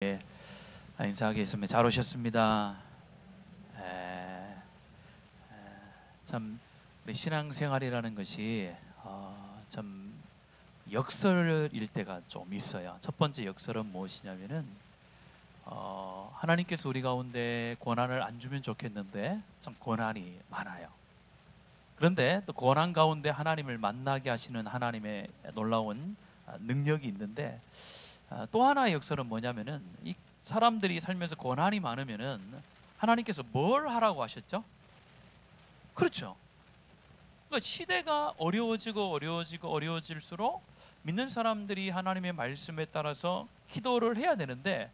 예, 인사하겠습니다. 잘 오셨습니다. 참 우리 신앙생활이라는 것이 참 역설일 때가 좀 있어요. 첫 번째 역설은 무엇이냐면은 하나님께서 우리 가운데 권한을 안 주면 좋겠는데 참 권한이 많아요. 그런데 또 권한 가운데 하나님을 만나게 하시는 하나님의 놀라운 능력이 있는데, 또 하나의 역설은 뭐냐면은 이 사람들이 살면서 권한이 많으면은 하나님께서 뭘 하라고 하셨죠? 그렇죠. 그러니까 시대가 어려워질수록 믿는 사람들이 하나님의 말씀에 따라서 기도를 해야 되는데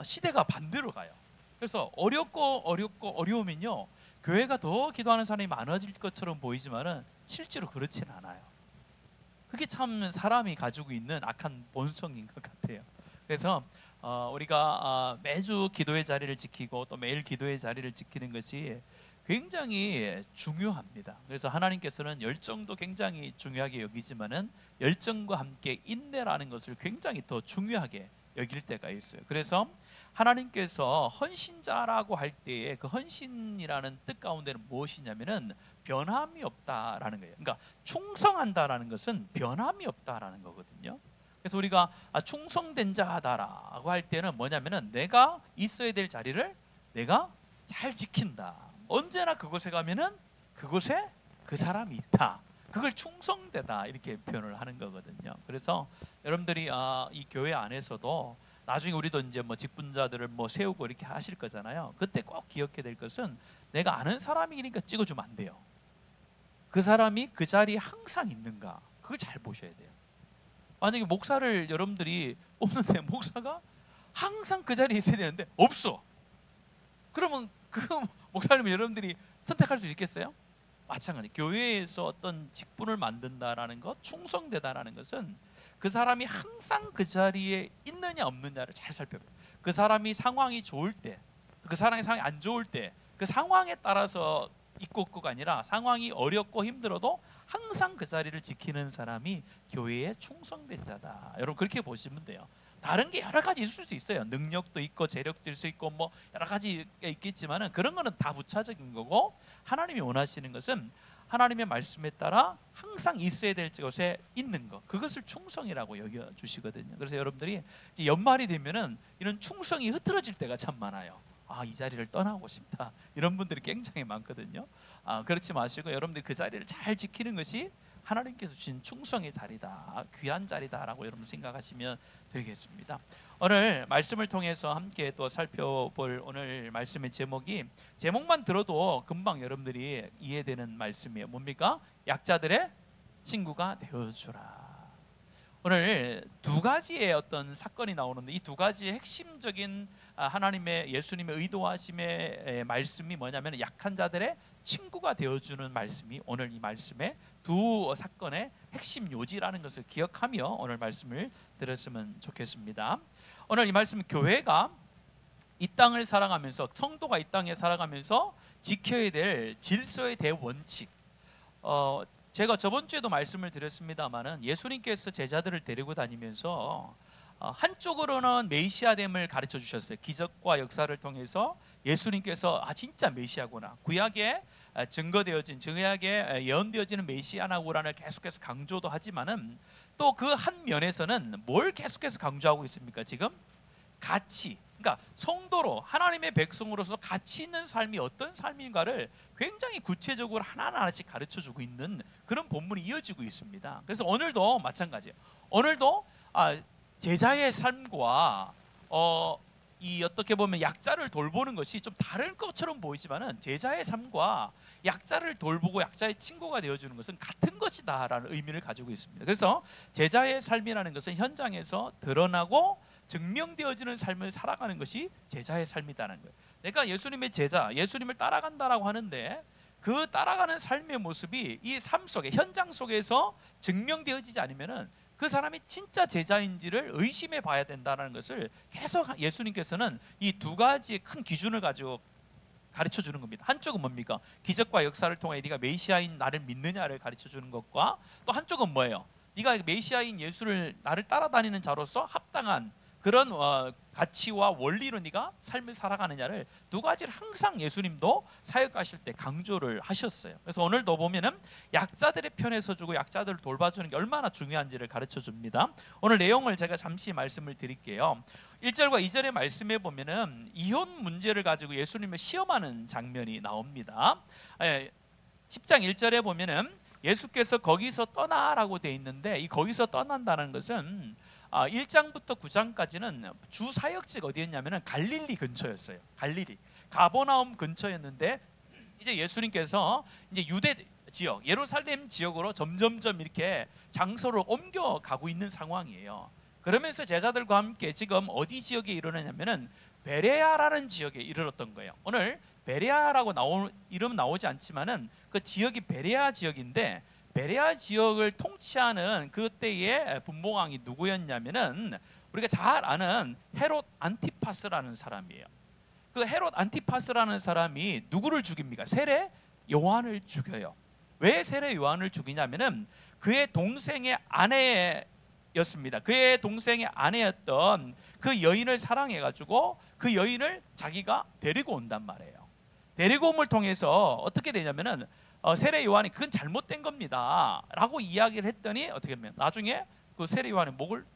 시대가 반대로 가요. 그래서 어려우면요, 교회가 더 기도하는 사람이 많아질 것처럼 보이지만은 실제로 그렇지는 않아요. 그게 참 사람이 가지고 있는 악한 본성인 것 같아요. 그래서 우리가 매주 기도의 자리를 지키고 또 매일 기도의 자리를 지키는 것이 굉장히 중요합니다. 그래서 하나님께서는 열정도 굉장히 중요하게 여기지만은 열정과 함께 인내라는 것을 굉장히 더 중요하게 여길 때가 있어요. 그래서 하나님께서 헌신자라고 할 때에 그 헌신이라는 뜻 가운데는 무엇이냐면은 변함이 없다라는 거예요. 그러니까 충성한다라는 것은 변함이 없다라는 거거든요. 그래서 우리가 충성된 자다라고 할 때는 뭐냐면은 내가 있어야 될 자리를 내가 잘 지킨다. 언제나 그곳에 가면은 그곳에 그 사람이 있다. 그걸 충성되다 이렇게 표현을 하는 거거든요. 그래서 여러분들이 이 교회 안에서도 나중에 우리도 이제 뭐 직분자들을 뭐 세우고 이렇게 하실 거잖아요. 그때 꼭 기억해야 될 것은 내가 아는 사람이니까 찍어주면 안 돼요. 그 사람이 그 자리에 항상 있는가, 그걸 잘 보셔야 돼요. 만약에 목사를 여러분들이 뽑는데 목사가 항상 그 자리에 있어야 되는데 없어. 그러면 그 목사님을 여러분들이 선택할 수 있겠어요? 마찬가지. 교회에서 어떤 직분을 만든다라는 것, 충성되다라는 것은 그 사람이 항상 그 자리에 있느냐 없느냐를 잘 살펴봐요. 그 사람이 상황이 좋을 때, 그 사람의 상황이 안 좋을 때, 그 상황에 따라서 있고 없고가 아니라 상황이 어렵고 힘들어도 항상 그 자리를 지키는 사람이 교회에 충성된 자다. 여러분 그렇게 보시면 돼요. 다른 게 여러 가지 있을 수 있어요. 능력도 있고 재력도 있을 수 있고 뭐 여러 가지 있겠지만은 그런 거는 다 부차적인 거고, 하나님이 원하시는 것은 하나님의 말씀에 따라 항상 있어야 될 곳에 있는 것, 그것을 충성이라고 여겨 주시거든요. 그래서 여러분들이 이제 연말이 되면은 이런 충성이 흐트러질 때가 참 많아요. 이 자리를 떠나고 싶다, 이런 분들이 굉장히 많거든요. 그렇지 마시고 여러분들이 그 자리를 잘 지키는 것이 하나님께서 주신 충성의 자리다, 귀한 자리다라고 여러분 생각하시면 되겠습니다. 오늘 말씀을 통해서 함께 또 살펴볼 오늘 말씀의 제목만 들어도 금방 여러분들이 이해되는 말씀이에요. 뭡니까? 약자들의 친구가 되어주라. 오늘 두 가지의 어떤 사건이 나오는데 이 두 가지의 핵심적인 하나님의 예수님의 의도하심의 말씀이 뭐냐면 약한 자들의 친구가 되어주는 말씀이 오늘 이 말씀의 두 사건의 핵심 요지라는 것을 기억하며 오늘 말씀을 들었으면 좋겠습니다. 오늘 이 말씀은 교회가 이 땅을 살아가면서, 성도가 이 땅에 살아가면서 지켜야 될 질서의 대원칙, 제가 저번 주에도 말씀을 드렸습니다마는 예수님께서 제자들을 데리고 다니면서 한쪽으로는 메시아됨을 가르쳐 주셨어요. 기적과 역사를 통해서 예수님께서 진짜 메시아구나, 구약에 증거되어진, 구약에 예언되어지는 메시아나구나를 계속해서 강조도 하지만은 또 그 한 면에서는 뭘 계속해서 강조하고 있습니까? 지금 가치, 그러니까 성도로 하나님의 백성으로서 가치 있는 삶이 어떤 삶인가를 굉장히 구체적으로 하나하나씩 가르쳐주고 있는 그런 본문이 이어지고 있습니다. 그래서 오늘도 마찬가지예요. 오늘도 제자의 삶과 이 어떻게 보면 약자를 돌보는 것이 좀 다른 것처럼 보이지만은 제자의 삶과 약자를 돌보고 약자의 친구가 되어주는 것은 같은 것이다라는 의미를 가지고 있습니다. 그래서 제자의 삶이라는 것은 현장에서 드러나고 증명되어지는 삶을 살아가는 것이 제자의 삶이라는 거예요. 내가 예수님의 제자, 예수님을 따라간다라고 하는데 그 따라가는 삶의 모습이 이 삶 속에, 현장 속에서 증명되어지지 않으면은 그 사람이 진짜 제자인지를 의심해 봐야 된다는 것을 계속 예수님께서는 이 두 가지의 큰 기준을 가지고 가르쳐 주는 겁니다. 한쪽은 뭡니까? 기적과 역사를 통해 네가 메시아인 나를 믿느냐를 가르쳐 주는 것과, 또 한쪽은 뭐예요? 네가 메시아인 예수를 나를 따라다니는 자로서 합당한 그런 가치와 원리로 네가 삶을 살아가느냐를 두 가지를 항상 예수님도 사역하실 때 강조를 하셨어요. 그래서 오늘도 보면은 약자들의 편에 서주고 약자들을 돌봐주는 게 얼마나 중요한지를 가르쳐 줍니다. 오늘 내용을 제가 잠시 말씀을 드릴게요. 1절과 2절의 말씀에 보면은 이혼 문제를 가지고 예수님을 시험하는 장면이 나옵니다. 10장 1절에 보면은 예수께서 거기서 떠나라고 돼 있는데, 이 거기서 떠난다는 것은 1장부터 9장까지는 주 사역지가 어디였냐면은 갈릴리 근처였어요. 갈릴리 가버나움 근처였는데, 이제 예수님께서 이제 유대 지역 예루살렘 지역으로 점점점 이렇게 장소를 옮겨가고 있는 상황이에요. 그러면서 제자들과 함께 지금 어디 지역에 이르느냐면은 베레아라는 지역에 이르렀던 거예요. 오늘 베레아라고 이름 나오지 않지만은 그 지역이 베레아 지역인데, 베레아 지역을 통치하는 그때의 분봉왕이 누구였냐면은 우리가 잘 아는 헤롯 안티파스라는 사람이에요. 그 헤롯 안티파스라는 사람이 누구를 죽입니까? 세례 요한을 죽여요. 왜 세례 요한을 죽이냐면은 그의 동생의 아내였습니다. 그의 동생의 아내였던 그 여인을 사랑해가지고 그 여인을 자기가 데리고 온단 말이에요. 데리고 옴을 통해서 어떻게 되냐면은 세례 요한이 그건 잘못된 겁니다 라고 이야기를 했더니 어떻게 하면 나중에 그 세례 요한의 목을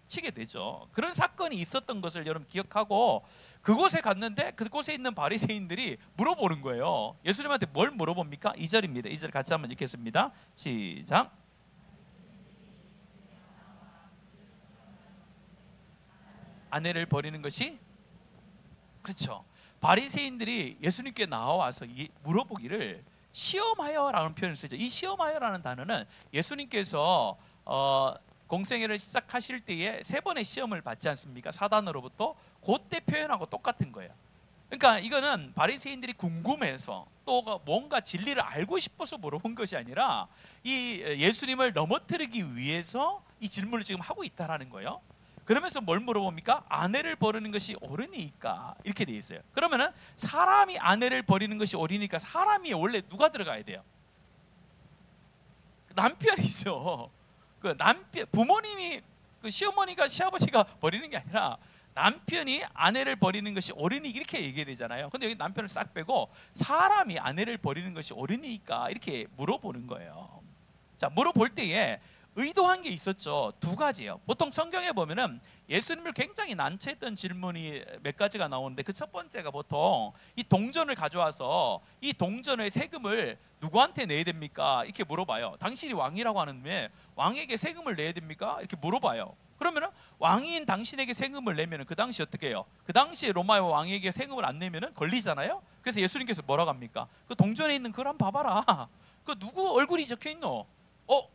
치게 되죠. 그런 사건이 있었던 것을 여러분 기억하고 그곳에 갔는데 그곳에 있는 바리새인들이 물어보는 거예요. 예수님한테 뭘 물어봅니까? 2절입니다. 2절 같이 한번 읽겠습니다. 시작. 아내를 버리는 것이, 그렇죠. 바리새인들이 예수님께 나와서 물어보기를 시험하여라는 표현을 쓰죠. 이 시험하여라는 단어는 예수님께서 공생애를 시작하실 때에 3번의 시험을 받지 않습니까? 사단으로부터. 그때 표현하고 똑같은 거예요. 그러니까 이거는 바리새인들이 궁금해서 또 뭔가 진리를 알고 싶어서 물어본 것이 아니라 이 예수님을 넘어뜨리기 위해서 이 질문을 지금 하고 있다라는 거예요. 그러면서 뭘 물어봅니까? 아내를 버리는 것이 옳으니까, 이렇게 돼 있어요. 그러면은 사람이 아내를 버리는 것이 옳으니까 사람이 원래 누가 들어가야 돼요? 남편이죠. 그 남편, 부모님이, 그 시어머니가 시아버지가 버리는 게 아니라 남편이 아내를 버리는 것이 옳으니, 이렇게 얘기해야 되잖아요. 근데 여기 남편을 싹 빼고 사람이 아내를 버리는 것이 옳으니까 이렇게 물어보는 거예요. 자, 물어볼 때에 의도한 게 있었죠. 2가지예요. 보통 성경에 보면은 예수님을 굉장히 난처했던 질문이 몇 가지가 나오는데, 그 첫 번째가 보통 이 동전을 가져와서 이 동전의 세금을 누구한테 내야 됩니까? 이렇게 물어봐요. 당신이 왕이라고 하는데 왕에게 세금을 내야 됩니까? 이렇게 물어봐요. 그러면은 왕인 당신에게 세금을 내면은 그 당시 어떻게 해요? 그 당시에 로마의 왕에게 세금을 안 내면은 걸리잖아요. 그래서 예수님께서 뭐라고 합니까? 그 동전에 있는 걸 한번 봐봐라. 그 누구 얼굴이 적혀 있노?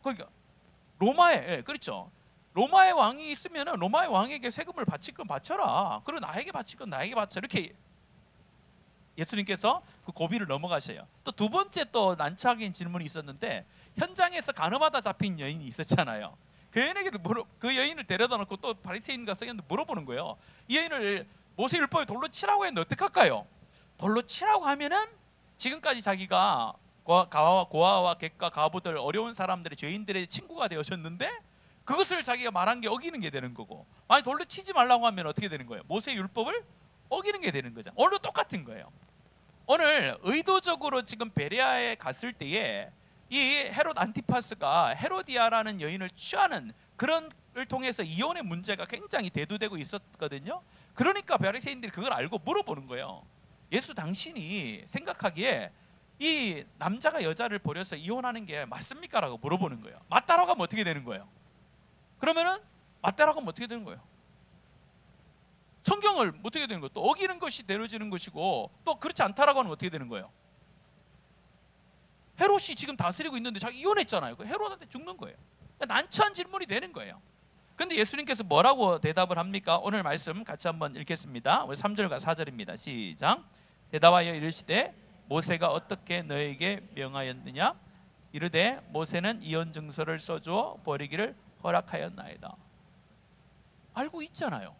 그러니까 로마에, 그렇죠. 로마의 왕이 있으면 로마의 왕에게 세금을 바칠 건 바쳐라. 그리고 나에게 바칠 건 나에게 바쳐. 이렇게 예수님께서 그 고비를 넘어가셔요. 또 2번째 또 난처하긴 질문이 있었는데, 현장에서 가늠하다 잡힌 여인이 있었잖아요. 그 여인에게도 그 여인을 데려다 놓고 또 바리새인과 서기관들 물어보는 거예요. 이 여인을 모세율법에 돌로 치라고 했는데 어떡할까요? 돌로 치라고 하면은 지금까지 자기가 고아와 객과 가부들, 어려운 사람들의 죄인들의 친구가 되어졌는데 그것을 자기가 말한 게 어기는 게 되는 거고, 만약 돌로 치지 말라고 하면 어떻게 되는 거예요? 모세 율법을 어기는 게 되는 거죠. 오늘도 똑같은 거예요. 오늘 의도적으로 지금 베레아에 갔을 때에 이 헤롯 안티파스가 헤로디아라는 여인을 취하는 그런 을 통해서 이혼의 문제가 굉장히 대두되고 있었거든요. 그러니까 바리새인들이 그걸 알고 물어보는 거예요. 예수, 당신이 생각하기에 이 남자가 여자를 버려서 이혼하는 게 맞습니까? 라고 물어보는 거예요. 맞다라고 하면 어떻게 되는 거예요? 그러면은 맞다라고 하면 어떻게 되는 거예요? 성경을 어떻게 되는 거예요? 또 어기는 것이 되어지는 것이고, 또 그렇지 않다라고 하면 어떻게 되는 거예요? 헤롯이 지금 다스리고 있는데 자기 이혼했잖아요. 헤롯한테 죽는 거예요. 난처한 질문이 되는 거예요. 근데 예수님께서 뭐라고 대답을 합니까? 오늘 말씀 같이 한번 읽겠습니다. 우리 3절과 4절입니다. 시작. 대답하여 이르시되 모세가 어떻게 너에게 명하였느냐? 이르되 모세는 이혼 증서를 써주어 버리기를 허락하였나이다. 알고 있잖아요.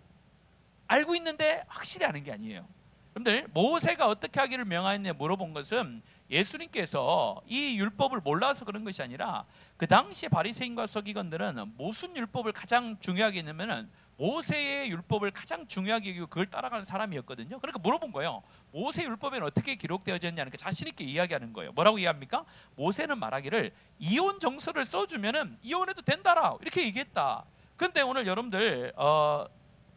알고 있는데 확실히 아는 게 아니에요. 여러분들, 모세가 어떻게 하기를 명하였느냐 물어본 것은 예수님께서 이 율법을 몰라서 그런 것이 아니라 그 당시 바리새인과 서기관들은 무슨 율법을 가장 중요하게 했냐면은 모세의 율법을 가장 중요하게 여기고 그걸 따라가는 사람이었거든요. 그러니까 물어본 거예요. 모세 율법에는 어떻게 기록되어졌냐는 그 자신 있게 이야기하는 거예요. 뭐라고 이야기합니까? 모세는 말하기를 이혼 정서를 써주면은 이혼해도 된다라 이렇게 얘기했다. 근데 오늘 여러분들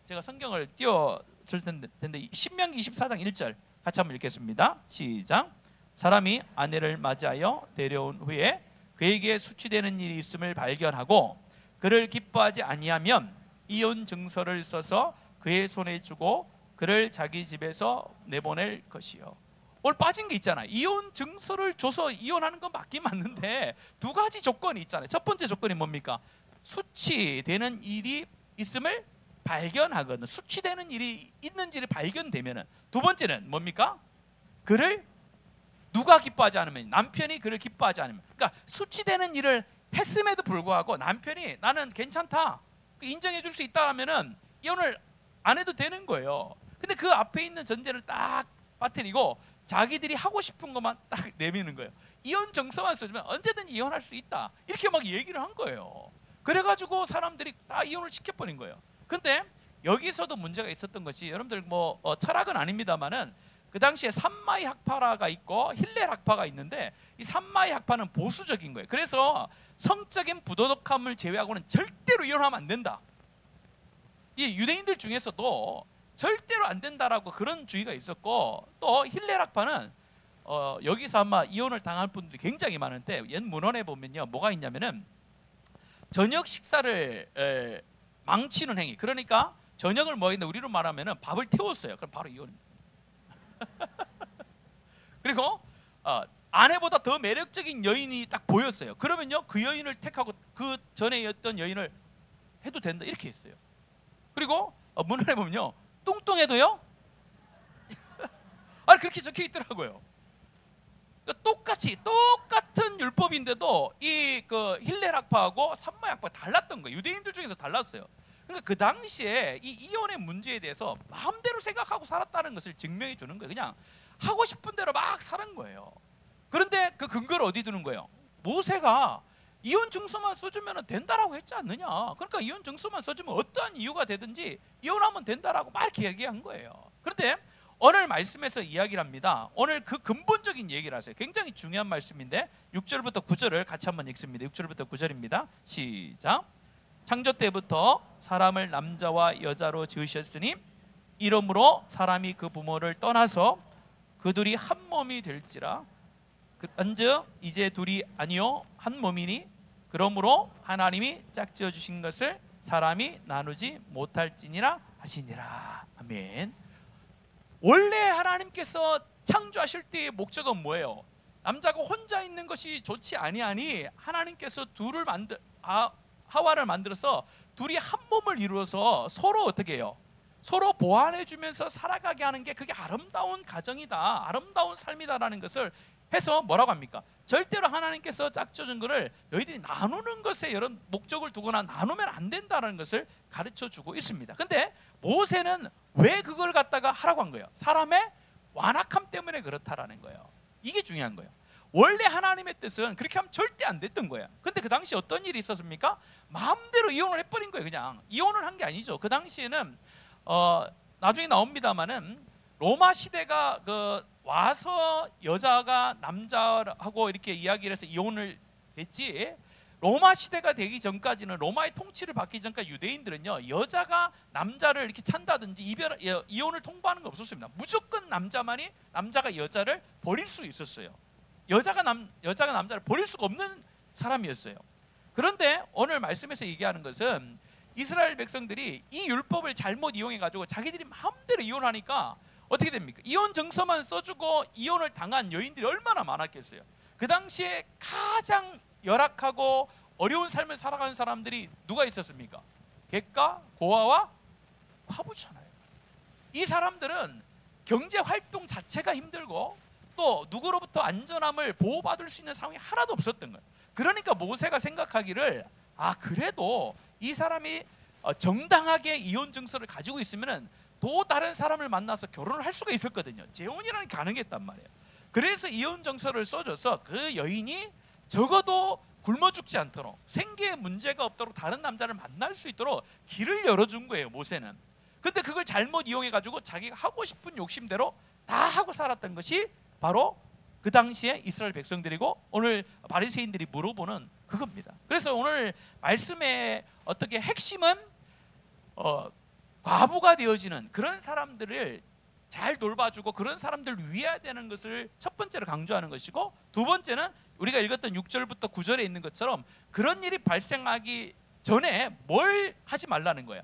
제가 성경을 띄워줄 텐데 신명기 24장 1절 같이 한번 읽겠습니다. 시작. 사람이 아내를 맞이하여 데려온 후에 그에게 수치되는 일이 있음을 발견하고 그를 기뻐하지 아니하면 이혼 증서를 써서 그의 손에 주고 그를 자기 집에서 내보낼 것이요. 오늘 빠진 게 있잖아요. 이혼 증서를 줘서 이혼하는 건 맞긴 맞는데 두 가지 조건이 있잖아요. 첫 번째 조건이 뭡니까? 수치되는 일이 있음을 발견하거든. 수치되는 일이 있는지를 발견되면은. 두 번째는 뭡니까? 그를 누가 기뻐하지 않으면, 남편이 그를 기뻐하지 않으면. 그러니까 수치되는 일을 했음에도 불구하고 남편이 나는 괜찮다 인정해 줄 수 있다면은 이혼을 안 해도 되는 거예요. 근데 그 앞에 있는 전제를 딱 빠뜨리고 자기들이 하고 싶은 것만 딱 내미는 거예요. 이혼 정서만 써주면 언제든 이혼할 수 있다 이렇게 막 얘기를 한 거예요. 그래가지고 사람들이 다 이혼을 시켜버린 거예요. 근데 여기서도 문제가 있었던 것이, 여러분들 뭐 철학은 아닙니다만은 그 당시에 삼마이 학파가 있고 힐렐 학파가 있는데, 이 삼마이 학파는 보수적인 거예요. 그래서 성적인 부도덕함을 제외하고는 절대로 이혼하면 안 된다. 이 유대인들 중에서도 절대로 안 된다라고 그런 주의가 있었고, 또 힐렐 학파는 여기서 아마 이혼을 당할 분들이 굉장히 많은데, 옛 문헌에 보면요 뭐가 있냐면은 저녁 식사를 망치는 행위. 그러니까 저녁을 뭐 했는데 우리로 말하면은 밥을 태웠어요. 그럼 바로 이혼입니다. 그리고 아내보다 더 매력적인 여인이 딱 보였어요. 그러면요 그 여인을 택하고 그 전에 였던 여인을 해도 된다 이렇게 했어요. 그리고 문헌에 보면요 뚱뚱해도요 아니 그렇게 적혀 있더라고요. 그러니까 똑같은 율법인데도 이 그 힐렐 학파하고 삼마이 학파가 달랐던 거예요. 유대인들 중에서 달랐어요. 그러니까 그 당시에 이 이혼의 문제에 대해서 마음대로 생각하고 살았다는 것을 증명해 주는 거예요. 그냥 하고 싶은 대로 막 사는 거예요. 그런데 그 근거를 어디 두는 거예요? 모세가 이혼 증서만 써주면 된다라고 했지 않느냐. 그러니까 이혼 증서만 써주면 어떠한 이유가 되든지 이혼하면 된다라고 막 이렇게 얘기한 거예요. 그런데 오늘 말씀에서 이야기를 합니다. 오늘 그 근본적인 얘기를 하세요. 굉장히 중요한 말씀인데 6절부터 9절을 같이 한번 읽습니다. 6절부터 9절입니다. 시작. 창조 때부터 사람을 남자와 여자로 지으셨으니 이러므로 사람이 그 부모를 떠나서 그 둘이 한 몸이 될지라. 그런즉 이제 둘이 아니요 한 몸이니 그러므로 하나님이 짝지어 주신 것을 사람이 나누지 못할지니라 하시니라. 아멘. 원래 하나님께서 창조하실 때의 목적은 뭐예요? 남자가 혼자 있는 것이 좋지 아니하니 하나님께서 하와를 만들어서 둘이 한 몸을 이루어서 서로 어떻게 해요? 서로 보완해 주면서 살아가게 하는 게 그게 아름다운 가정이다, 아름다운 삶이다라는 것을 해서 뭐라고 합니까? 절대로 하나님께서 짝져준 것을 너희들이 나누는 것에 이런 목적을 두거나 나누면 안 된다는 것을 가르쳐 주고 있습니다. 근데 모세는 왜 그걸 갖다가 하라고 한 거예요? 사람의 완악함 때문에 그렇다라는 거예요. 이게 중요한 거예요. 원래 하나님의 뜻은 그렇게 하면 절대 안 됐던 거예요. 근데 그 당시 어떤 일이 있었습니까? 마음대로 이혼을 해버린 거예요. 그냥 이혼을 한 게 아니죠. 그 당시에는 나중에 나옵니다만은 로마 시대가 와서 여자가 남자하고 이렇게 이야기를 해서 이혼을 했지, 로마 시대가 되기 전까지는, 로마의 통치를 받기 전까지 유대인들은요 여자가 남자를 이렇게 찬다든지 이혼을 통보하는 거 없었습니다. 무조건 남자가 여자를 버릴 수 있었어요. 여자가 남자를 버릴 수가 없는 사람이었어요. 그런데 오늘 말씀에서 얘기하는 것은 이스라엘 백성들이 이 율법을 잘못 이용해 가지고 자기들이 마음대로 이혼하니까 어떻게 됩니까? 이혼 증서만 써주고 이혼을 당한 여인들이 얼마나 많았겠어요. 그 당시에 가장 열악하고 어려운 삶을 살아가는 사람들이 누가 있었습니까? 객가, 고아와 과부잖아요. 이 사람들은 경제 활동 자체가 힘들고 또 누구로부터 안전함을 보호받을 수 있는 상황이 하나도 없었던 거예요. 그러니까 모세가 생각하기를 그래도 이 사람이 정당하게 이혼 증서를 가지고 있으면은 또 다른 사람을 만나서 결혼을 할 수가 있었거든요. 재혼이라는 게 가능했단 말이에요. 그래서 이혼 증서를 써줘서 그 여인이 적어도 굶어 죽지 않도록, 생계에 문제가 없도록 다른 남자를 만날 수 있도록 길을 열어준 거예요, 모세는. 근데 그걸 잘못 이용해가지고 자기가 하고 싶은 욕심대로 다 하고 살았던 것이 바로 그 당시에 이스라엘 백성들이고 오늘 바리새인들이 물어보는 그겁니다. 그래서 오늘 말씀의 어떻게 핵심은 과부가 되어지는 그런 사람들을 잘 돌봐주고 그런 사람들을 위해야 되는 것을 첫 번째로 강조하는 것이고, 두 번째는 우리가 읽었던 6절부터 9절에 있는 것처럼 그런 일이 발생하기 전에 뭘 하지 말라는 거예요.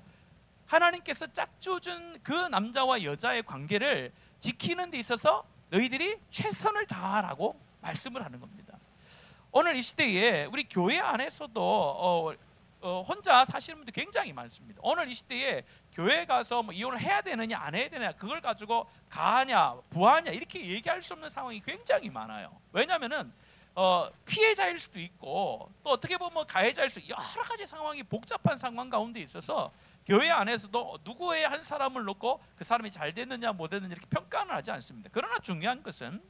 하나님께서 짝져준 그 남자와 여자의 관계를 지키는 데 있어서 너희들이 최선을 다하라고 말씀을 하는 겁니다. 오늘 이 시대에 우리 교회 안에서도 혼자 사시는 분들 굉장히 많습니다. 오늘 이 시대에 교회 가서 뭐 이혼을 해야 되느냐 안 해야 되느냐 그걸 가지고 가하냐 부하냐 이렇게 얘기할 수 없는 상황이 굉장히 많아요. 왜냐하면은 피해자일 수도 있고 또 어떻게 보면 가해자일 수 있고 여러 가지 상황이 복잡한 상황 가운데 있어서 교회 안에서도 누구의 한 사람을 놓고 그 사람이 잘 됐느냐 못 됐느냐 이렇게 평가는 하지 않습니다. 그러나 중요한 것은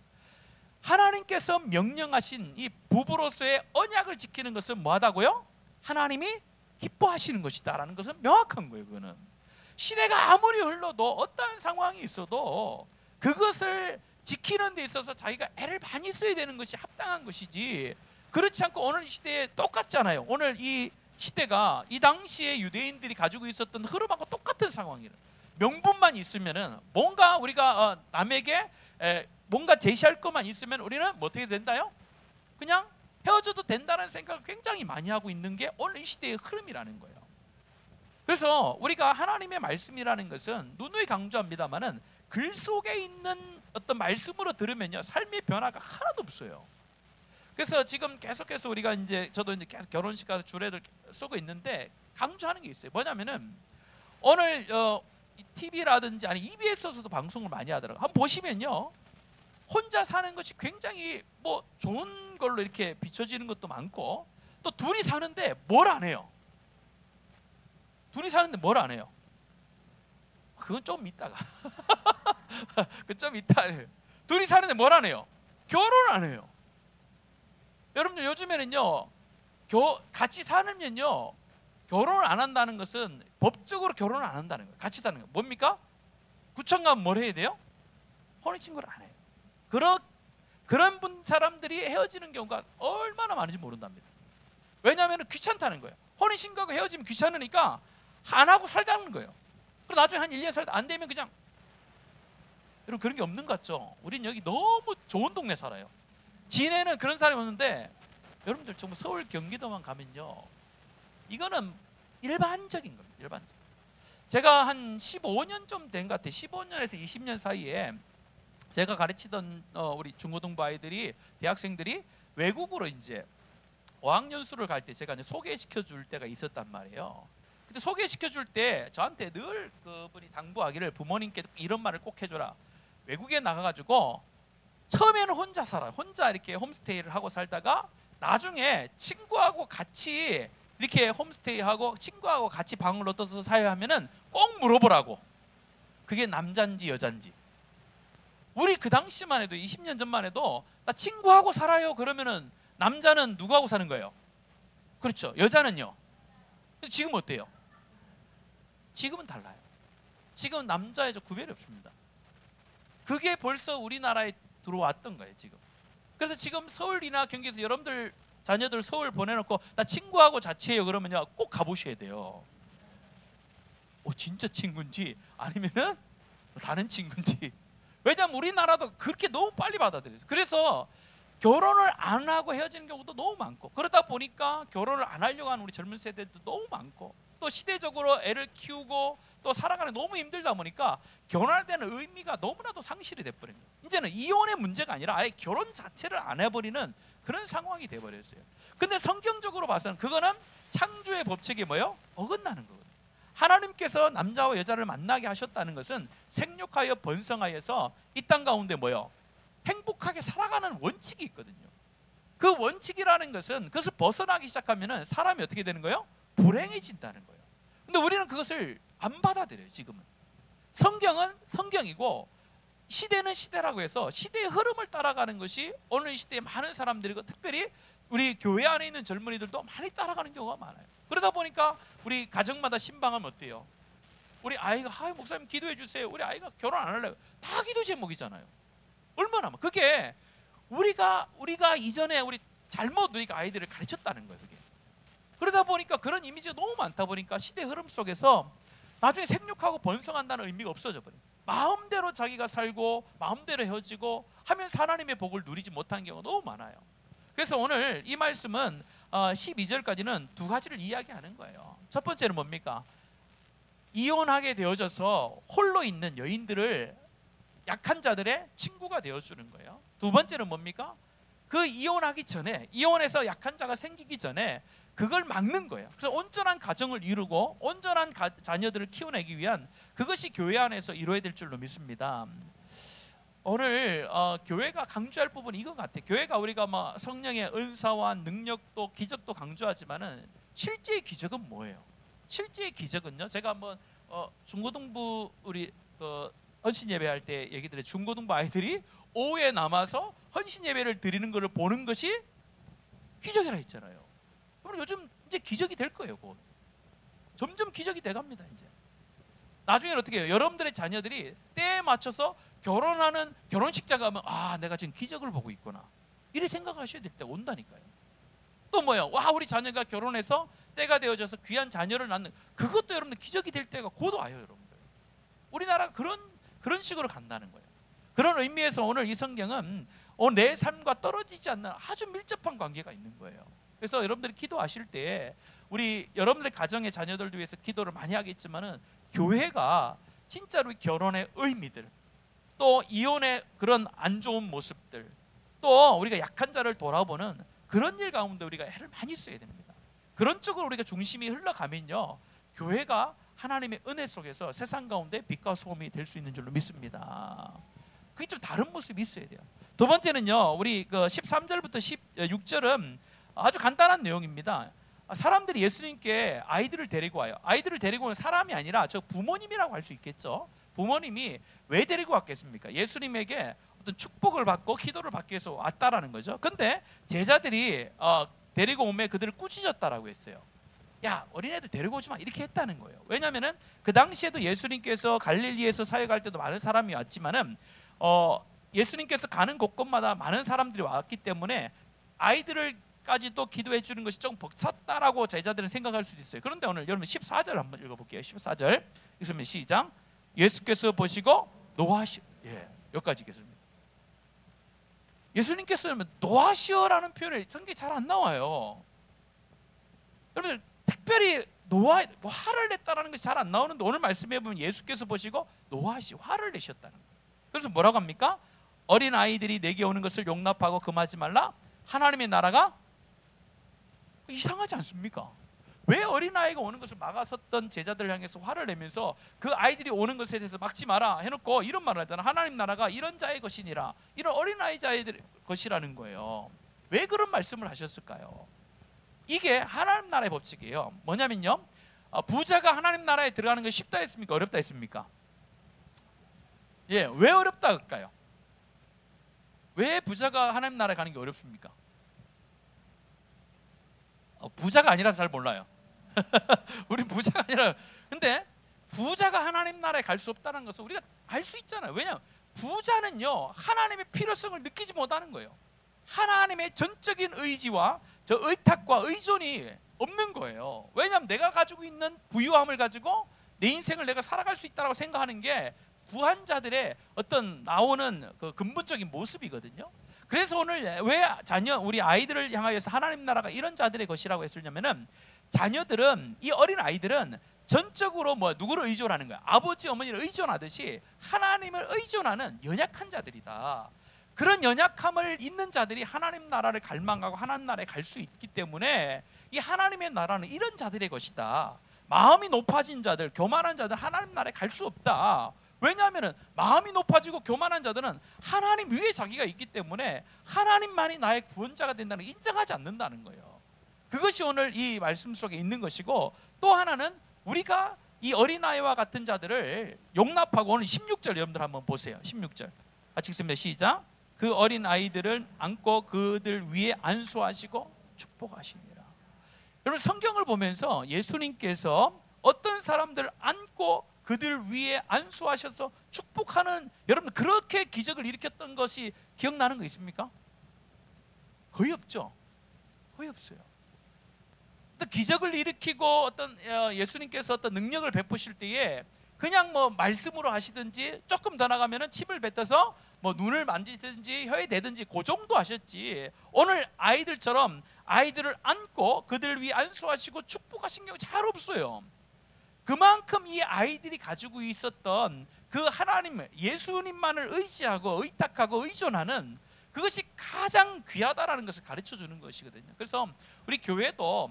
하나님께서 명령하신 이 부부로서의 언약을 지키는 것은 뭐하다고요? 하나님이 기뻐하시는 것이다라는 것은 명확한 거예요. 그거는 시대가 아무리 흘러도 어떠한 상황이 있어도 그것을 지키는 데 있어서 자기가 애를 많이 써야 되는 것이 합당한 것이지, 그렇지 않고 오늘 이 시대에 똑같잖아요. 오늘 이 시대가 이 당시에 유대인들이 가지고 있었던 흐름하고 똑같은 상황이에요. 명분만 있으면은 뭔가 우리가 남에게 뭔가 제시할 것만 있으면 우리는 뭐 어떻게 된다요? 그냥 헤어져도 된다는 생각을 굉장히 많이 하고 있는 게 오늘 이 시대의 흐름이라는 거예요. 그래서 우리가 하나님의 말씀이라는 것은 누누이 강조합니다만은 글 속에 있는 어떤 말씀으로 들으면요 삶의 변화가 하나도 없어요. 그래서 지금 계속해서 우리가 저도 이제 계속 결혼식 가서 주례들 쓰고 있는데 강조하는 게 있어요. 뭐냐면은 오늘 TV라든지 아니 EBS에서도 방송을 많이 하더라고요. 한번 보시면요 혼자 사는 것이 굉장히 뭐 좋은 걸로 이렇게 비춰지는 것도 많고, 또 둘이 사는데 뭘 안 해요. 둘이 사는데 뭘 안 해요. 그건 좀 이따가 그건 좀 이따. 둘이 사는데 뭘 안 해요. 결혼을 안 해요. 여러분들 요즘에는요 같이 살면요 결혼을 안 한다는 것은 법적으로 결혼을 안 한다는 거예요. 같이 사는 거 뭡니까? 구청 가면 뭘 해야 돼요? 혼인신고를 안 해요. 그런 사람들이 헤어지는 경우가 얼마나 많은지 모른답니다. 왜냐하면 귀찮다는 거예요. 혼인신고하고 헤어지면 귀찮으니까 안 하고 살자는 거예요. 그리고 나중에 한 1년 살다 안 되면 그냥, 여러분 그런 게 없는 것 같죠? 우린 여기 너무 좋은 동네 살아요. 진해는 그런 사람이 없는데 여러분들 정말 서울 경기도만 가면요 이거는 일반적인 겁니다. 일반적. 제가 한 15년 좀 된 것 같아요. 15년에서 20년 사이에 제가 가르치던 우리 중고등부 아이들이, 대학생들이 외국으로 이제 어학연수를 갈 때 제가 이제 소개시켜 줄 때가 있었단 말이에요. 근데 소개시켜 줄 때 저한테 늘 그분이 당부하기를 부모님께 이런 말을 꼭 해줘라. 외국에 나가가지고 처음에는 혼자 살아요. 혼자 이렇게 홈스테이를 하고 살다가 나중에 친구하고 같이 이렇게 홈스테이하고 친구하고 같이 방을 얻어서 사야 하면은 꼭 물어보라고. 그게 남잔지 여잔지. 우리 그 당시만 해도 20년 전만 해도 나 친구하고 살아요 그러면은 남자는 누구하고 사는 거예요? 그렇죠. 여자는요. 근데 지금 어때요? 지금은 달라요. 지금 남자 여자 구별이 없습니다. 그게 벌써 우리나라에 들어왔던 거예요 지금. 그래서 지금 서울이나 경기에서 여러분들 자녀들 서울 보내놓고 나 친구하고 자취해요 그러면요 꼭 가보셔야 돼요. 진짜 친구인지 아니면은 다른 친구인지. 왜냐하면 우리나라도 그렇게 너무 빨리 받아들여요. 그래서 결혼을 안 하고 헤어지는 경우도 너무 많고, 그러다 보니까 결혼을 안 하려고 하는 우리 젊은 세대도 너무 많고, 또 시대적으로 애를 키우고 또 살아가는 너무 힘들다 보니까 결혼할 때는 의미가 너무나도 상실이 돼버린 거예요. 이제는 이혼의 문제가 아니라 아예 결혼 자체를 안 해버리는 그런 상황이 돼버렸어요. 근데 성경적으로 봐서는 그거는 창조의 법칙이 뭐예요? 어긋나는 거거든요. 하나님께서 남자와 여자를 만나게 하셨다는 것은 생육하여 번성하여서 이 땅 가운데 뭐예요? 행복하게 살아가는 원칙이 있거든요. 그 원칙이라는 것은 그것을 벗어나기 시작하면 사람이 어떻게 되는 거예요? 불행해진다는 거예요. 근데 우리는 그것을 안 받아들여요. 지금은 성경은 성경이고 시대는 시대라고 해서 시대의 흐름을 따라가는 것이 오늘 이 시대의 많은 사람들이고 특별히 우리 교회 안에 있는 젊은이들도 많이 따라가는 경우가 많아요. 그러다 보니까 우리 가정마다 신방하면 어때요? 우리 아이가 목사님 기도해 주세요. 우리 아이가 결혼 안 할래요. 다 기도 제목이잖아요. 얼마나 그게 우리가 이전에 우리 잘못 우리가 아이들을 가르쳤다는 거예요. 그게. 그러다 보니까 그런 이미지가 너무 많다 보니까 시대 흐름 속에서 나중에 생육하고 번성한다는 의미가 없어져 버려요. 마음대로 자기가 살고 마음대로 헤어지고 하면서 하나님의 복을 누리지 못한 경우가 너무 많아요. 그래서 오늘 이 말씀은 12절까지는 두 가지를 이야기하는 거예요. 첫 번째는 뭡니까? 이혼하게 되어져서 홀로 있는 여인들을 약한 자들의 친구가 되어주는 거예요. 두 번째는 뭡니까? 그 이혼하기 전에, 이혼해서 약한 자가 생기기 전에 그걸 막는 거예요. 그래서 온전한 가정을 이루고 온전한 자녀들을 키워내기 위한 그것이 교회 안에서 이루어야 될 줄로 믿습니다. 오늘 교회가 강조할 부분이 이건 같아요. 교회가 우리가 성령의 은사와 능력도 기적도 강조하지만은 실제의 기적은 뭐예요? 실제의 기적은요. 제가 한번 중고등부 우리 헌신 예배할 때 얘기 드려요. 중고등부 아이들이 오후에 남아서 헌신 예배를 드리는 것을 보는 것이 기적이라 했잖아요. 그럼 요즘 이제 기적이 될 거예요. 곧. 점점 기적이 돼갑니다. 이제 나중에는 어떻게 해요? 여러분들의 자녀들이 때에 맞춰서 결혼하는 결혼식장 가면 내가 지금 기적을 보고 있구나 이렇게 생각하셔야 될 때가 온다니까요. 또 뭐예요? 우리 자녀가 결혼해서 때가 되어져서 귀한 자녀를 낳는 그것도 여러분들 기적이 될 때가 곧 와요. 여러분들 우리나라가 그런 식으로 간다는 거예요. 그런 의미에서 오늘 이 성경은 내 삶과 떨어지지 않는 아주 밀접한 관계가 있는 거예요. 그래서 여러분들이 기도하실 때 우리 여러분들의 가정의 자녀들을 위해서 기도를 많이 하겠지만은 교회가 진짜로 결혼의 의미들 또 이혼의 그런 안 좋은 모습들 또 우리가 약한 자를 돌아보는 그런 일 가운데 우리가 애를 많이 써야 됩니다. 그런 쪽으로 우리가 중심이 흘러가면요 교회가 하나님의 은혜 속에서 세상 가운데 빛과 소금이 될 수 있는 줄로 믿습니다. 그게 좀 다른 모습이 있어야 돼요. 두 번째는요 우리 13절부터 16절은 아주 간단한 내용입니다. 사람들이 예수님께 아이들을 데리고 와요. 아이들을 데리고 오는 사람이 아니라 저 부모님이라고 할 수 있겠죠. 부모님이 왜 데리고 왔겠습니까? 예수님에게 어떤 축복을 받고 기도를 받기 위해서 왔다라는 거죠. 근데 제자들이 데리고 오면 그들을 꾸짖었다라고 했어요. 야 어린애들 데리고 오지 마 이렇게 했다는 거예요. 왜냐하면 그 당시에도 예수님께서 갈릴리에서 사역할 때도 많은 사람이 왔지만은 예수님께서 가는 곳곳마다 많은 사람들이 왔기 때문에 아이들을까지도 기도해 주는 것이 좀 벅찼다라고 제자들은 생각할 수도 있어요. 그런데 오늘 여러분 14절 한번 읽어볼게요. 14절 읽으면 시작. 예수께서 보시고 노하시오. 여기까지 읽겠습니다. 예수님께서는 노하시오라는 표현이 성경에 잘 안 나와요. 여러분들 특별히 화를 냈다라는 것이 잘 안 나오는데 오늘 말씀해 보면 예수께서 보시고 노하시 화를 내셨다는 거예요. 그래서 뭐라고 합니까? 어린 아이들이 내게 오는 것을 용납하고 금하지 말라. 하나님의 나라가 이상하지 않습니까? 왜 어린아이가 오는 것을 막아섰던 제자들을 향해서 화를 내면서 그 아이들이 오는 것에 대해서 막지 마라 해놓고 이런 말을 하잖아. 하나님 나라가 이런 자의 것이니라. 이런 어린아이 자의 것이라는 거예요. 왜 그런 말씀을 하셨을까요? 이게 하나님 나라의 법칙이에요. 뭐냐면요 부자가 하나님 나라에 들어가는 것이 쉽다 했습니까? 어렵다 했습니까? 왜 어렵다 할까요? 왜 부자가 하나님 나라에 가는 게 어렵습니까? 부자가 아니라서 잘 몰라요. 우리 부자가 아니라 근데 부자가 하나님 나라에 갈 수 없다는 것을 우리가 알 수 있잖아요. 왜냐하면 부자는요 하나님의 필요성을 느끼지 못하는 거예요. 하나님의 전적인 의지와 저 의탁과 의존이 없는 거예요. 왜냐하면 내가 가지고 있는 부유함을 가지고 내 인생을 내가 살아갈 수 있다고 생각하는 게 부한 자들의 어떤 나오는 그 근본적인 모습이거든요. 그래서 오늘 왜 우리 아이들을 향하여서 하나님 나라가 이런 자들의 것이라고 했냐면은 자녀들은 이 어린 아이들은 전적으로 누구를 의존하는 거야? 아버지 어머니를 의존하듯이 하나님을 의존하는 연약한 자들이다. 그런 연약함을 있는 자들이 하나님 나라를 갈망하고 하나님 나라에 갈 수 있기 때문에 이 하나님의 나라는 이런 자들의 것이다. 마음이 높아진 자들, 교만한 자들 하나님 나라에 갈 수 없다. 왜냐하면 마음이 높아지고 교만한 자들은 하나님 위에 자기가 있기 때문에 하나님만이 나의 구원자가 된다는 걸 인정하지 않는다는 거예요. 그것이 오늘 이 말씀 속에 있는 것이고 또 하나는 우리가 이 어린아이와 같은 자들을 용납하고 오늘 16절 여러분들 한번 보세요. 16절 같이 읽습니다. 시작. 그 어린아이들을 안고 그들 위에 안수하시고 축복하시니라. 여러분, 성경을 보면서 예수님께서 어떤 사람들 안고 그들 위에 안수하셔서 축복하는, 여러분 그렇게 기적을 일으켰던 것이 기억나는 거 있습니까? 거의 없죠. 거의 없어요. 또 기적을 일으키고 어떤 예수님께서 어떤 능력을 베푸실 때에 그냥 뭐 말씀으로 하시든지 조금 더 나가면은 침을 뱉어서 뭐 눈을 만지든지 혀에 대든지 그 정도 하셨지, 오늘 아이들처럼 아이들을 안고 그들 위에 안수하시고 축복하신 경우 잘 없어요. 그만큼 이 아이들이 가지고 있었던 그 하나님, 예수님만을 의지하고 의탁하고 의존하는 그것이 가장 귀하다라는 것을 가르쳐 주는 것이거든요. 그래서 우리 교회도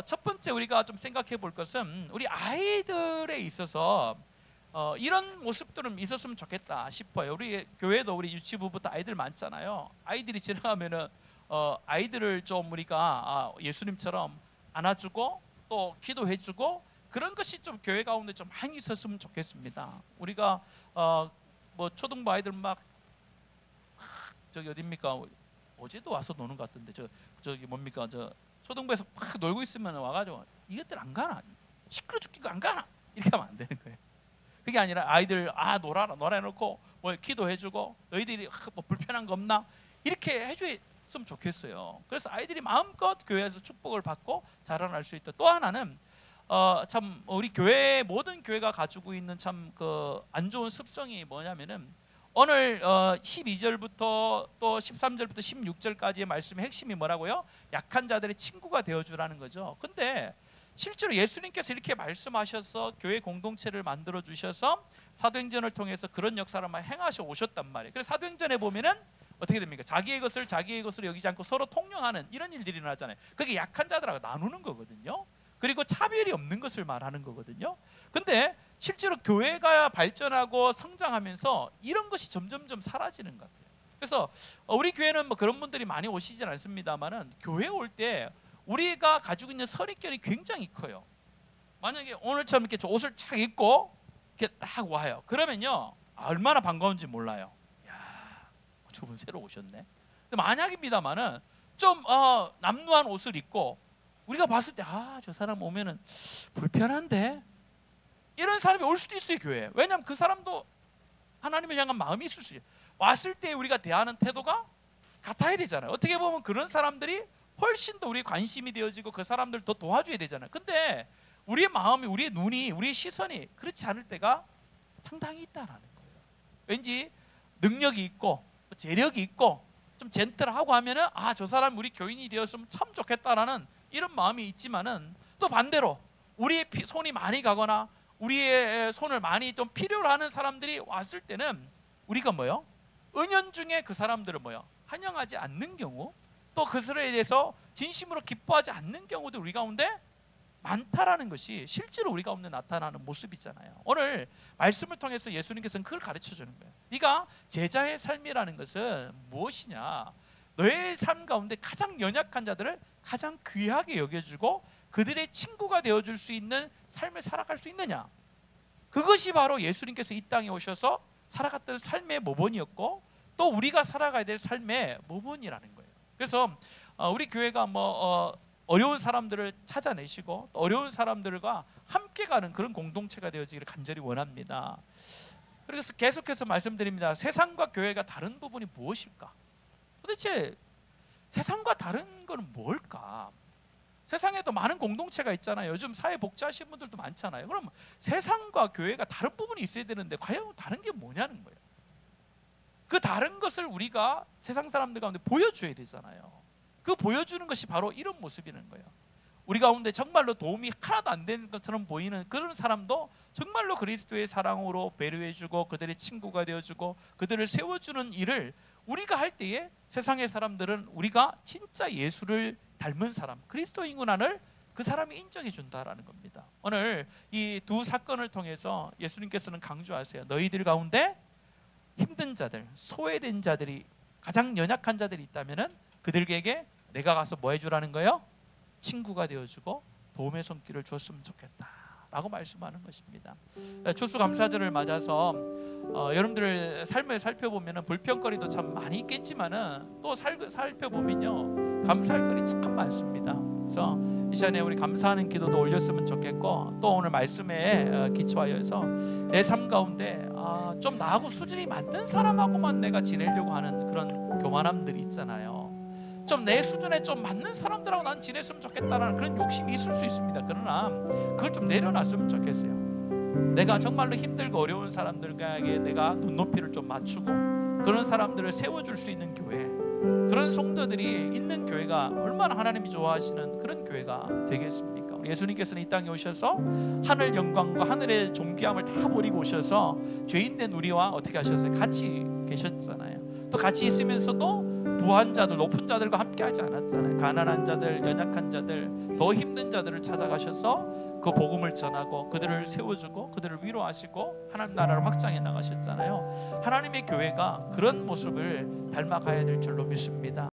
첫 번째 우리가 좀 생각해 볼 것은 우리 아이들에 있어서 이런 모습들은 있었으면 좋겠다 싶어요. 우리 교회도 우리 유치부부터 아이들 많잖아요. 아이들이 지나가면은 아이들을 좀 우리가 예수님처럼 안아주고 또 기도해주고 그런 것이 좀 교회 가운데 좀 많이 있었으면 좋겠습니다. 우리가 뭐 초등부 아이들 막 저기 어딥니까? 어제도 와서 노는 것 같은데 저기 뭡니까? 저 초등부에서 막 놀고 있으면 와가지고 이것들 안 가나? 시끄러 죽기고 안 가나? 이렇게 하면 안 되는 거예요. 그게 아니라 아이들 놀아라 해놓고 뭐 기도해주고 너희들이 뭐 불편한 거 없나? 이렇게 해줬으면 좋겠어요. 그래서 아이들이 마음껏 교회에서 축복을 받고 자라날 수 있다. 또 하나는 참 우리 교회 모든 교회가 가지고 있는 참 그 안 좋은 습성이 뭐냐면은 오늘 12절부터 또 13절부터 16절까지의 말씀의 핵심이 뭐라고요? 약한 자들의 친구가 되어주라는 거죠. 근데 실제로 예수님께서 이렇게 말씀하셔서 교회 공동체를 만들어 주셔서 사도행전을 통해서 그런 역사를 많이 행하셔 오셨단 말이에요. 그래서 사도행전에 보면은 어떻게 됩니까? 자기의 것을 여기지 않고 서로 통용하는 이런 일들이 일어나잖아요. 그게 약한 자들하고 나누는 거거든요. 그리고 차별이 없는 것을 말하는 거거든요. 근데 실제로 교회가 발전하고 성장하면서 이런 것이 점점점 사라지는 것 같아요. 그래서 우리 교회는 뭐 그런 분들이 많이 오시진 않습니다만은 교회 올 때 우리가 가지고 있는 선입견이 굉장히 커요. 만약에 오늘처럼 이렇게 옷을 착 입고 이렇게 딱 와요. 그러면요 얼마나 반가운지 몰라요. 야, 저분 새로 오셨네. 근데 만약입니다만은 좀 남루한 옷을 입고 우리가 봤을 때 저 사람 오면은 불편한데 이런 사람이 올 수도 있어요, 교회에. 왜냐하면 그 사람도 하나님을 향한 마음이 있을 수 있어요. 왔을 때 우리가 대하는 태도가 같아야 되잖아요. 어떻게 보면 그런 사람들이 훨씬 더 우리의 관심이 되어지고 그 사람들 더 도와줘야 되잖아요. 근데 우리의 마음이, 우리의 눈이, 우리의 시선이 그렇지 않을 때가 상당히 있다라는 거예요. 왠지 능력이 있고 재력이 있고 좀 젠틀하고 하면은 저 사람 우리 교인이 되었으면 참 좋겠다라는 이런 마음이 있지만은 또 반대로 우리의 손이 많이 가거나 우리의 손을 많이 좀 필요로 하는 사람들이 왔을 때는 우리가 뭐요? 은연중에 그 사람들을 뭐요? 환영하지 않는 경우, 또 그들에 대해서 진심으로 기뻐하지 않는 경우도 우리 가운데 많다라는 것이 실제로 우리 가운데 나타나는 모습이잖아요. 오늘 말씀을 통해서 예수님께서는 그걸 가르쳐 주는 거예요. 네가 제자의 삶이라는 것은 무엇이냐? 너의 삶 가운데 가장 연약한 자들을 가장 귀하게 여겨주고 그들의 친구가 되어줄 수 있는 삶을 살아갈 수 있느냐? 그것이 바로 예수님께서 이 땅에 오셔서 살아갔던 삶의 모본이었고 또 우리가 살아가야 될 삶의 모본이라는 거예요. 그래서 우리 교회가 어려운 사람들을 찾아내시고 또 어려운 사람들과 함께 가는 그런 공동체가 되어지기를 간절히 원합니다. 그래서 계속해서 말씀드립니다. 세상과 교회가 다른 부분이 무엇일까? 도대체 세상과 다른 것은 뭘까? 세상에도 많은 공동체가 있잖아요. 요즘 사회 복지하시는 분들도 많잖아요. 그럼 세상과 교회가 다른 부분이 있어야 되는데 과연 다른 게 뭐냐는 거예요. 그 다른 것을 우리가 세상 사람들 가운데 보여줘야 되잖아요. 그 보여주는 것이 바로 이런 모습이라는 거예요. 우리 가운데 정말로 도움이 하나도 안 되는 것처럼 보이는 그런 사람도 정말로 그리스도의 사랑으로 배려해주고 그들의 친구가 되어주고 그들을 세워주는 일을 우리가 할 때에 세상의 사람들은 우리가 진짜 예수를 닮은 사람, 그리스도인구나를 그 사람이 인정해 준다라는 겁니다. 오늘 이 두 사건을 통해서 예수님께서는 강조하세요. 너희들 가운데 힘든 자들, 소외된 자들이, 가장 연약한 자들이 있다면은 그들에게 내가 가서 뭐 해주라는 거예요? 친구가 되어주고 도움의 손길을 줬으면 좋겠다라고 말씀하는 것입니다. 추수감사절을 맞아서 여러분들 삶을 살펴보면 불평거리도 참 많이 있겠지만은 또 살펴보면요 감사할 것이 참 많습니다. 그래서 이 시간에 우리 감사하는 기도도 올렸으면 좋겠고, 또 오늘 말씀에 기초하여서 내 삶 가운데 좀 나하고 수준이 맞는 사람하고만 내가 지내려고 하는 그런 교만함들이 있잖아요. 좀 내 수준에 좀 맞는 사람들하고 난 지냈으면 좋겠다라는 그런 욕심이 있을 수 있습니다. 그러나 그걸 좀 내려놨으면 좋겠어요. 내가 정말로 힘들고 어려운 사람들에게 내가 눈높이를 좀 맞추고 그런 사람들을 세워줄 수 있는 교회, 그런 성도들이 있는 교회가 얼마나 하나님이 좋아하시는 그런 교회가 되겠습니까? 예수님께서는 이 땅에 오셔서 하늘 영광과 하늘의 존귀함을 다 버리고 오셔서 죄인된 우리와 어떻게 하셨어요? 같이 계셨잖아요. 또 같이 있으면서도 부한 자들, 높은 자들과 함께 하지 않았잖아요. 가난한 자들, 연약한 자들, 더 힘든 자들을 찾아가셔서 그 복음을 전하고 그들을 세워주고 그들을 위로하시고 하나님 나라를 확장해 나가셨잖아요. 하나님의 교회가 그런 모습을 닮아가야 될 줄로 믿습니다.